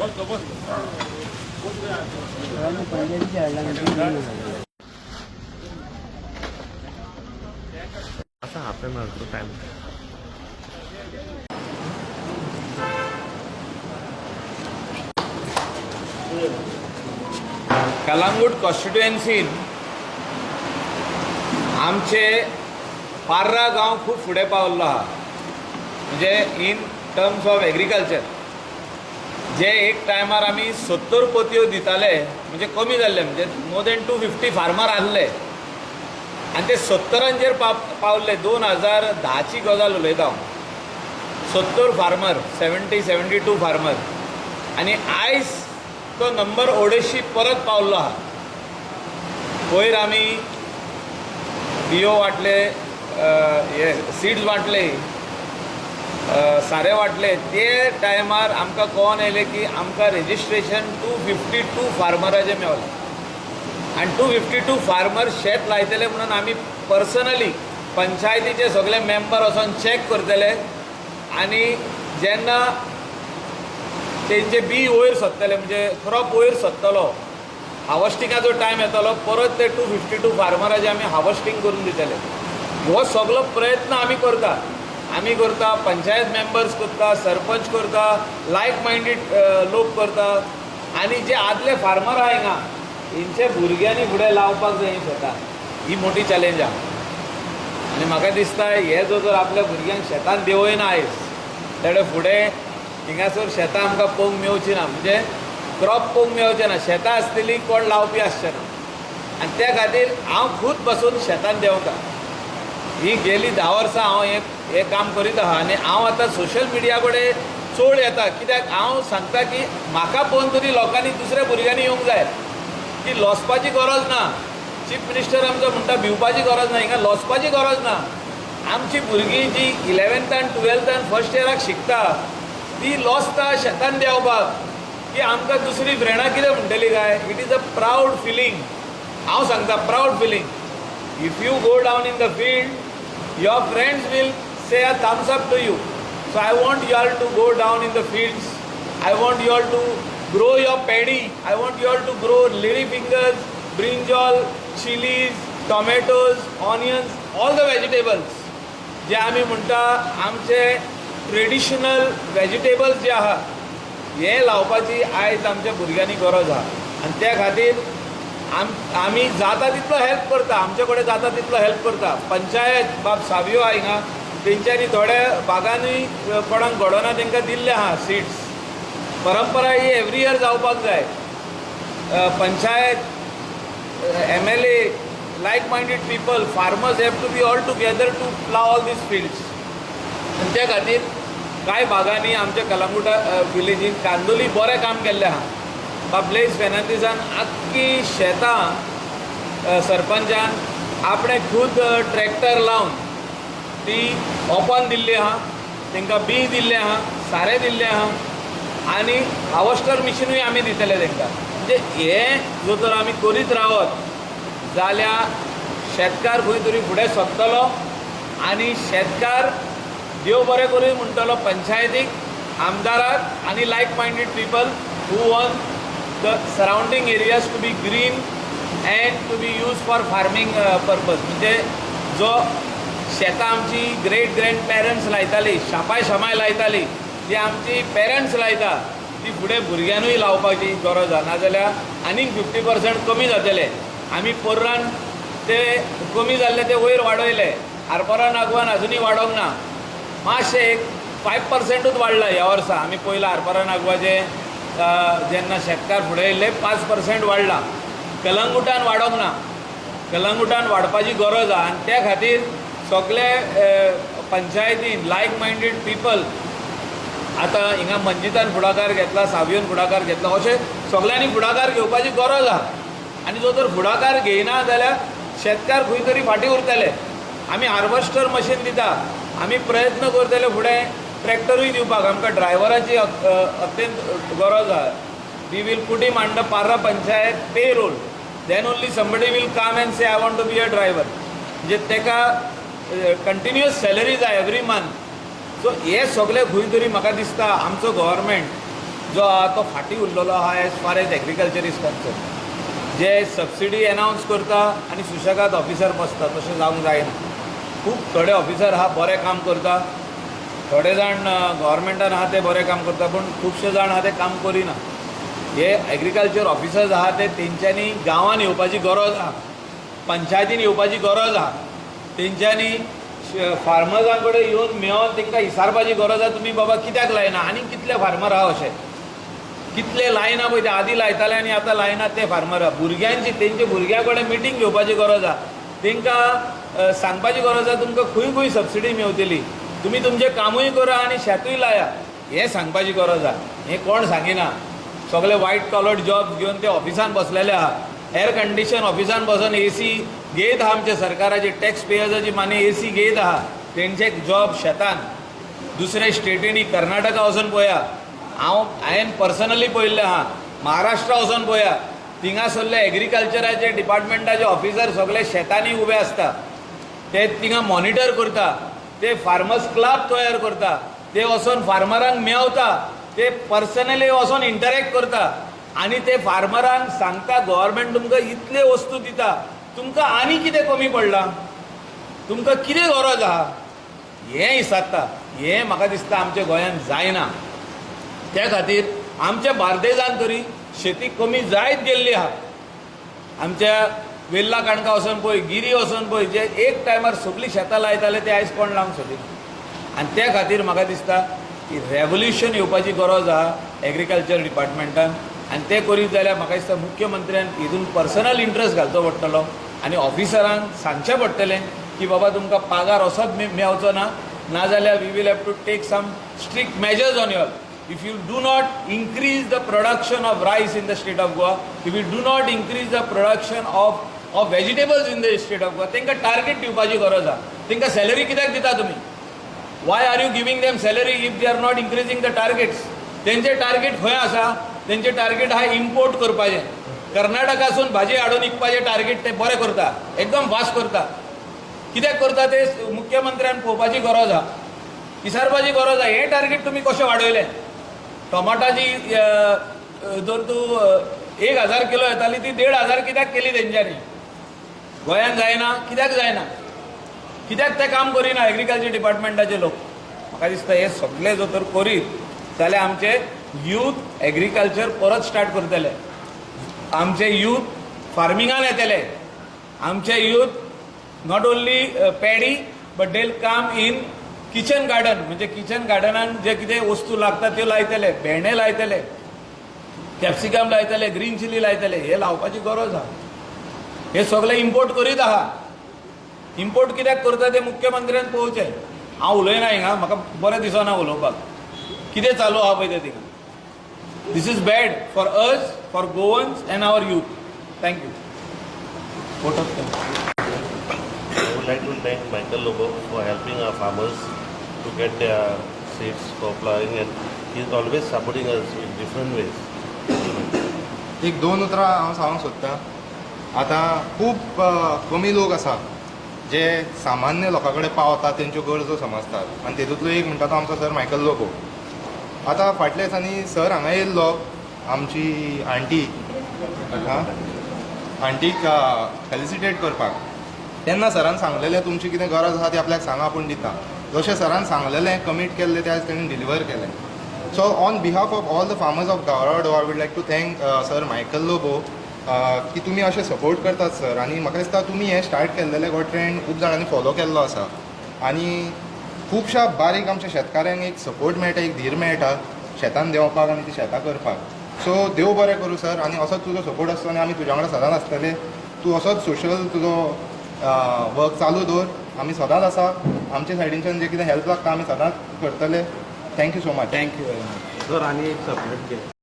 असा हाफ मारतो टाइम कलंगूट कॉन्स्टिट्युएन्सीन आमचे पार्रा गांव खूब फुडें पावल्लो आहा म्हणजे इन टर्म्स ऑफ एग्रीकल्चर जे एक टायमार आमी 70 पोतयो दिताले म्हणजे कमी जाल्ले म्हणजे मोर दॅन 250 फार्मर आहले आनी ते 70रांचेर पावल्ले 2010ची गजाल उलयता हांव 70 फार्मर 72 फार्मर आनी आयज तो नंबर 250 परत पावल्लो आहा वयर आमी बियो वाटले हे सीड्स वाटले सारे वाटले ते टायमार आमकां कळोन येयलें की आमकां रेजिस्ट्रेशन 252 फार्मराचें मेवलें आनी 252 फार्मर शेत लायतले म्हणून आमी पर्सनली पंचायतीचे सगळे मेंबर वचोन चॅक करतले आनी जेन्ना तेंचे बी वयर सरतले म्हणजे क्रॉप वयर सरतलो हार्वेस्टिंगाचो टायम येतलो परत ते 252 फार्मराचे आमी हार्वेस्टिंग करून दितले हो सगळो प्रयत्न आमी करता पंचायत मेंबर्स करता सरपंच करता लायक मायंडेड लोक करता आनी जे आदले फार्मर आहा हिंगा हेंचे भुरग्यांनी फुडें लावपाक जाय शेतां ही मोठी चॅलेंज आहा आनी म्हाका दिसता हे जर आपल्या भुरग्यांक शेतान देंवयना आयज तेडे फुडें हिंगासर शेतां आमकां पळोवंक मेवची ना म्हणजे क्रॉप पळोवंक मेवचें ना शेतां आसतलीं कोण लावपी आसचें ना आनी त्या खातीर हांव खूद बसून शेतान देंवता ही गेली 10 वर्सां हांव हें काम करीत आहा आनी हांव आतां सोशल मिडिया कडेन चड येता कित्याक हांव सांगता की म्हाका पळोवन तरी लोकांनी दुसऱ्या भुरग्यांनी येवंक जाय की लोचपाची गरज ना चीफ मिनिस्टर आमचो म्हणटा भिवपाची गरज ना हिंगा लोचपाची गरज ना आमची भुरगीं जी 11th आनी 12th आनी फर्स्ट इयराक शिकता ती लोचता शेतान देंवपाक की आमकां दुसरी फ्रेंडां कितें म्हणटली काय it is a proud feeling हांव सांगता proud feeling if you go down in the field your friends will say a thumbs up to you so I want you all to go down in the fields. I want you all to grow your paddy. I want you all to grow lady fingers, brinjal, chilies, tomatoes, onions, all the vegetables. जे आमी म्हणटा आमचे traditional vegetables जे आहा हे लावपाची आयज आमच्या भुरग्यांनी गरज आहा आनी त्या खातीर आमी जाता तितलो हेल्प करता आमचे कडेन जाता तितलो हेल्प करता पंचायत बाब सावियो आहा हिंगा तेंच्यांनी थोड्या भागांनी कोणाक घडोना तांकां दिल्ले आहा सीड्स परंपरा ही एवरी इयर जावपाक जाय panchayat MLA like minded people farmers have to be all together to plow all these fields आनी त्या खातीर कांय भागांनी आमच्या कलंगुटा विलेजीन कांदोली बरें काम केल्लें आहा बाब ब्लेज फेर्नांडीसान आख्खी शेतां सरपंचान आपणे खूद ट्रॅक्टर लावन ती ओपन दिल्ली आहा तांकां बी दिल्लें आहा सारें दिल्लें आहा आनी हार्वेस्टर मिशिनूय आमी दितले तांकां म्हणजे हें जर आमी करीत रावत जाल्यार शेतकार खंय तरी फुडें सरतलो आनी शेतकार देव बरें करूं म्हणटलो पंचायतीक आमदाराक आनी like minded people who want the surrounding areas to be green and to be used for farming purpose म्हणजे जो शेतां आमची ग्रेट ग्रँड पेरंट्स लायतालीं शापाय शामाय लायतालीं जी आमची पेरंट्स लायता ती फुडें भुरग्यांनूय लावपाची गरज आहा नाजाल्यार आनीक 50% कमी जातले आमी पोर्रान ते कमी जाल्ले ते वयर वाडयले आरपोरा नागवान अजुनूय वाडोंक ना मातशें एक 5%च वाडला ह्या वर्सा आमी पयला आरपोरा नागवाचे जेन्ना शेतकार फुडें येयले 5% वाडला कलंगुटान वाडोंक ना कलंगुटान वाडपाची गरज आहा आनी त्या खातीर सगळे पंचायतीन लायक मायंडेड पीपल आतां हिंगा मंजितान फुडाकार घेतला सावियोन फुडाकार घेतला अशें सगळ्यांनी फुडाकार घेवपाची गरज आहा आनी जो जर फुडाकार घेयना जाल्यार शेतकार खंय तरी फाटीं उरतले आमी हार्वेस्टर मशीन दिता आमी प्रयत्न करतले फुडें ट्रॅक्टरूय दिवपाक आमकां ड्रायव्हराची अत्यंत गरज आहा we will put him under Parra panchayat payroll then only somebody will come and say I want to be a driver म्हणजे ताका कंटिन्युअस सॅलरी जाय एवरी मंथ सो हे सगळे खंय तरी म्हाका दिसता आमचो गव्हर्मेंट जो आहा तो फाटी उरलेलो आहा as far as agriculture is concern. जे सबसिडी अनावन्स करता आनी सुशेगाद ऑफिसर बसता तशें जावंक जायना. खूब थोडे ऑफिसर आहा बरें काम करता, थोडे जाण गव्हर्मेंटान आहा ते बरें काम करता, पूण खुबशे जाण आहा ते काम करिना. हे एग्रीकल्चर ऑफिसर्स आहा ते तेंच्यांनी गांवांत येवपाची गरज आहा, पंचायतीन येवपाची गरज आहा. तेंच्यांनी फार्मर्सां कडेन येवन मेळोन तांकां विचारपाची गरज आहा तुमी बाबा कित्याक लायना, आनी कितले फार्मर आहा अशे कितले लायना पळय ते आदीं लायताले आनी आतां लायनात ते फार्मर आहा. भुरग्यांची तेंचे भुरग्यां कडेन मिटींग घेवपाची गरज आहा, तांकां सांगपाची गरज आहा तुमकां खंय खंय सबसिडी मेळटली, तुमी तुमचें कामूय करा आनी शेतूय लाया, हें सांगपाची गरज आहा. हें कोण सांगिना. सगळे वायट कॉलर्ड जॉब्स घेवन ते ऑफिसान बसलेले आहा. एअर कंडिशन ऑफिसान बसून AC घेयत आहा आमच्या सरकाराची, टॅक्स पेयर्साची माने AC घेयत आहा. तेंचे जॉब शेतान दुसरे स्टेटींनी कर्नाटका वचून पळया, हांवें पर्सनली पळयल्लें आहा. महाराष्ट्रा वचून पळया, थिंगा सगळे एग्रीकल्चराचे डिपार्टमेंटाचे ऑफिसर सगळे शेतांनी उबे आसता. ते थिंगा मॉनिटर करता, ते फार्मर्स क्लब तयार करता, ते वचून फार्मरांक मेवता, ते पर्सनली वचून इंटरॅक्ट करता आनी ते फार्मरांक सांगता गव्हर्मेंट तुमकां इतले वस्तू दिता, तुमकां आनी कितें कमी पडलां, तुमकां कितें गरज आहा हें विचारता. हें म्हाका दिसता आमच्या गोंयांत जायना. त्या खातीर आमच्या बार्देजांत तरी शेती कमी जायत गेल्ली आहा. आमच्या वेल्ला काणका वचून पळय, गिरी वचून पळय, जे एक टायमार सगळीं शेतां लायताले ते आयज कोण लावंक सोदिना. आनी त्या खातीर म्हाका दिसता की रेवल्युशन येवपाची गरज आहा एग्रीकल्चर डिपार्टमेंटान. आनी तें करीत जाल्यार म्हाका दिसता मुख्यमंत्र्यान हितून पर्सनल इंट्रस्ट घालचो पडटलो आनी ऑफिसरांक सांगचें पडटलें की बाबा तुमकां पागार असोच मेळचो ना, नाजाल्यार we will have to take some strict measures on your. If you do not increase the production of rice in the state of Goa, if you do not increase the production of vegetables in the state of Goa, तांकां target दिवपाची गरज आहा. तांकां salary कित्याक दिता तुमी? Why are you giving them salary if they are not increasing the targets? तेंचे target खंय आसा? तेंचे टार्गेट आहा इम्पोर्ट करपाचें. कर्नाटकासून भाजी हाडून विकपाचें टार्गेट ते बरें करता, एकदम फास्ट करता. कित्याक करता ते मुख्यमंत्र्यान पळोवपाची गरज आहा, विचारपाची गरज आहा. हें टार्गेट तुमी कशें वाडयलें? टोमाटाची जर तूं 1000 किलो येताली ती 1500 कित्याक केली तेंच्यांनी? गोंयांत जायना. कित्याक जायना? कित्याक ते काम करिना एग्रीकल्चर डिपार्टमेंटाचे लोक? म्हाका दिसता हे सगळे जर तर करीत जाल्यार आमचे यूथ एग्रीकल्चर परत स्टार्ट करतले, आमचे यूथ फार्मिंगान येतले, आमचे youth not only paddy but they will come in kitchen garden. म्हणजे किचन गार्डनान जे कितें वस्तू लागता त्यो लायतले, भेंडे लायतले, कॅप्सिकम लायतले, ग्रीन चिली लायतले. हे लावपाची गरज आहा. हे सगळे इम्पोर्ट करीत आहा. इम्पोर्ट कित्याक करता ते मुख्यमंत्र्यान पळोवचें. हांव उलयना हिंगा, म्हाका बरें दिसना उलोवपाक. कितें चालू आहा पळय तें थिंगा. This is bad for us, for Goans and our youth. Thank you. What of them? I would like to thank Michael Lobo for helping our farmers to get their seeds for plowing, and he is always supporting us in different ways. एक दोन उतरां हांव सांगूंक सोदतां. आतां खूब कमी लोक आसा जे सामान्य लोकां कडेन पावतात, तेंच्यो गरजो समजतात, आनी तेतूंतलो एक म्हणटा तो आमचो सर मायकल लोबो. आतां फाटल्या दिसांनी सर हांगा येयल्लो आमची आंटीक फेलिसिटेट करपाक. तेन्ना सरान सांगलेलें तुमची कितें गरज आसा ती आपल्याक सांगा आपूण दिता. जशें सरान सांगलेलें, कमीट केल्लें तें आयज तेणें डिलिव्हर केलें. So on behalf of all the farmers of Gavrado I would like to thank sir Michael Lobo की तुमी अशें सपोर्ट करतात सर. आनी म्हाका दिसता तुमी हें स्टार्ट केल्लेलें हो ट्रेंड खूब जाणांनी फॉलो केल्लो आसा. आनी खुबशा बारीक आमच्या शेतकाऱ्यांक एक सपोर्ट मेळटा, एक धीर मेळटा शेतान देंवपाक आनी ती शेतां करपाक. सो देव बरें करूं सर. आनी असोच तुजो सपोर्ट आसता आनी आमी तुज्या वांगडा सदांच आसतले. तूं असोच सोशल तुजो वर्क चालू दवर. आमी सदांच आसा. आमचे सायडीनच्यान जे कितें हेल्प लागता आमी सदांच करतले. Thank you so much. Thank you very much. Sir आनी एक सपरेट